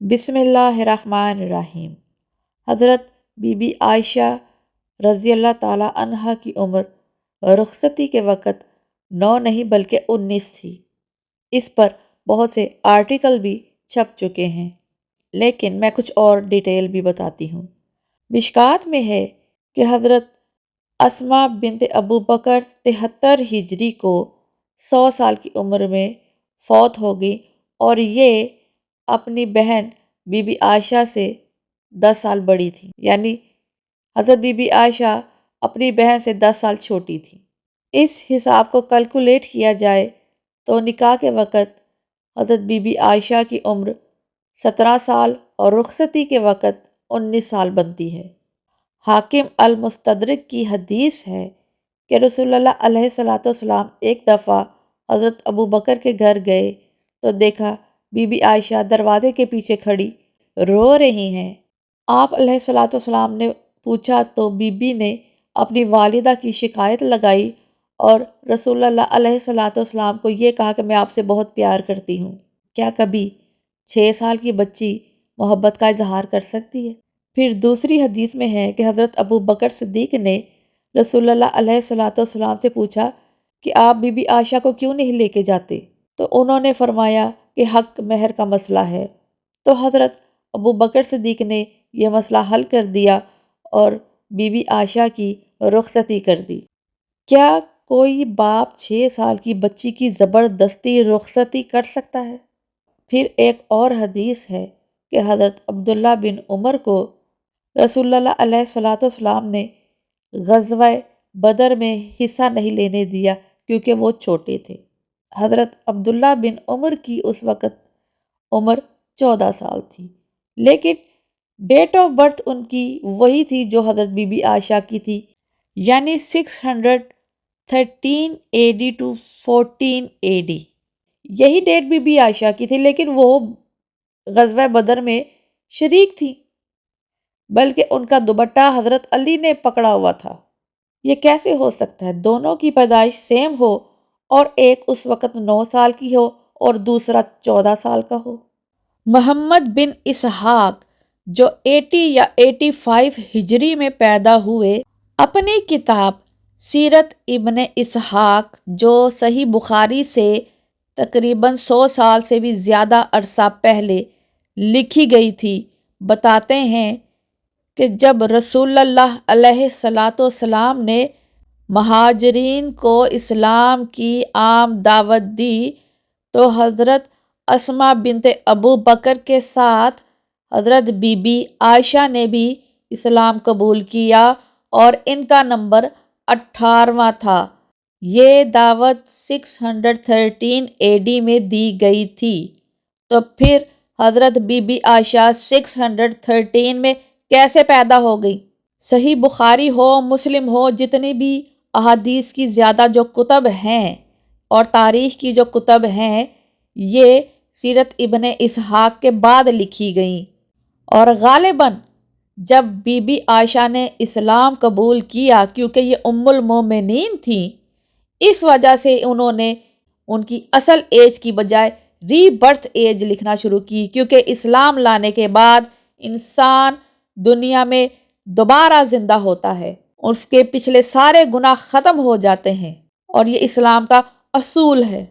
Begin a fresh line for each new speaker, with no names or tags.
بسم اللہ الرحمن الرحیم۔ حضرت بی بی عائشہ رضی اللہ تعالیٰ عنہا کی عمر رخصتی کے وقت 9 نہیں بلکہ 19 تھی۔ اس پر بہت سے آرٹیکل بھی چھپ چکے ہیں، لیکن میں کچھ اور ڈیٹیل بھی بتاتی ہوں۔ مشکات میں ہے کہ حضرت اسماء بنت ابو بکر 73 ہجری کو 100 سال کی عمر میں فوت ہو گئی، اور یہ اپنی بہن بی بی عائشہ سے 10 سال بڑی تھی، یعنی حضرت بی بی عائشہ اپنی بہن سے 10 سال چھوٹی تھی۔ اس حساب کو کیلکولیٹ کیا جائے تو نکاح کے وقت حضرت بی بی عائشہ کی عمر 17 سال اور رخصتی کے وقت 19 سال بنتی ہے۔ حاکم المستدرک کی حدیث ہے کہ رسول اللہ علیہ السلام ایک دفعہ حضرت ابو بکر کے گھر گئے تو دیکھا بی بی عائشہ دروازے کے پیچھے کھڑی رو رہی ہیں۔ آپ علیہ السلام نے پوچھا تو بی بی نے اپنی والدہ کی شکایت لگائی اور رسول اللہ علیہ السلام کو یہ کہا کہ میں آپ سے بہت پیار کرتی ہوں، کیا کبھی 6 سال کی بچی محبت کا اظہار کر سکتی ہے؟ پھر دوسری حدیث میں ہے کہ حضرت ابو بکر صدیق نے رسول اللہ علیہ السلام سے پوچھا کہ آپ بی بی عائشہ کو کیوں نہیں لے کے جاتے؟ تو انہوں نے فرمایا کہ حق مہر کا مسئلہ ہے۔ تو حضرت ابو بکر صدیق نے یہ مسئلہ حل کر دیا اور بی بی عائشہ کی رخصتی کر دی۔ کیا کوئی باپ 6 سال کی بچی کی زبردستی رخصتی کر سکتا ہے؟ پھر ایک اور حدیث ہے کہ حضرت عبداللہ بن عمر کو رسول اللہ علیہ السلام نے غزوہ بدر میں حصہ نہیں لینے دیا کیونکہ وہ چھوٹے تھے۔ حضرت عبداللہ بن عمر کی اس وقت عمر 14 سال تھی، لیکن ڈیٹ آف برتھ ان کی وہی تھی جو حضرت بی بی عائشہ کی تھی، یعنی 613 AD to 14 AD۔ یہی ڈیٹ بی بی عائشہ کی تھی، لیکن وہ غزوہ بدر میں شریک تھی، بلکہ ان کا دوپٹہ حضرت علی نے پکڑا ہوا تھا۔ یہ کیسے ہو سکتا ہے؟ دونوں کی پیدائش سیم ہو اور ایک اس وقت 9 سال کی ہو اور دوسرا 14 سال کا ہو۔ محمد بن اسحاق جو 80 یا 85 ہجری میں پیدا ہوئے، اپنی کتاب سیرت ابن اسحاق جو صحیح بخاری سے تقریباً 100 سال سے بھی زیادہ عرصہ پہلے لکھی گئی تھی، بتاتے ہیں کہ جب رسول اللہ علیہ السلام نے مہاجرین کو اسلام کی عام دعوت دی تو حضرت اسماء بنت ابو بکر کے ساتھ حضرت بی بی عائشہ نے بھی اسلام قبول کیا اور ان کا نمبر 18واں تھا۔ یہ دعوت 613 AD میں دی گئی تھی، تو پھر حضرت بی بی عائشہ 613 میں کیسے پیدا ہو گئی؟ صحیح بخاری ہو، مسلم ہو، جتنی بھی احادیث کی زیادہ جو کتب ہیں اور تاریخ کی جو کتب ہیں، یہ سیرت ابن اسحاق کے بعد لکھی گئیں، اور غالباً جب بی بی عائشہ نے اسلام قبول کیا، کیونکہ یہ ام المومنین تھیں، اس وجہ سے انہوں نے ان کی اصل ایج کی بجائے ری برتھ ایج لکھنا شروع کی، کیونکہ اسلام لانے کے بعد انسان دنیا میں دوبارہ زندہ ہوتا ہے، اس کے پچھلے سارے گناہ ختم ہو جاتے ہیں، اور یہ اسلام کا اصول ہے۔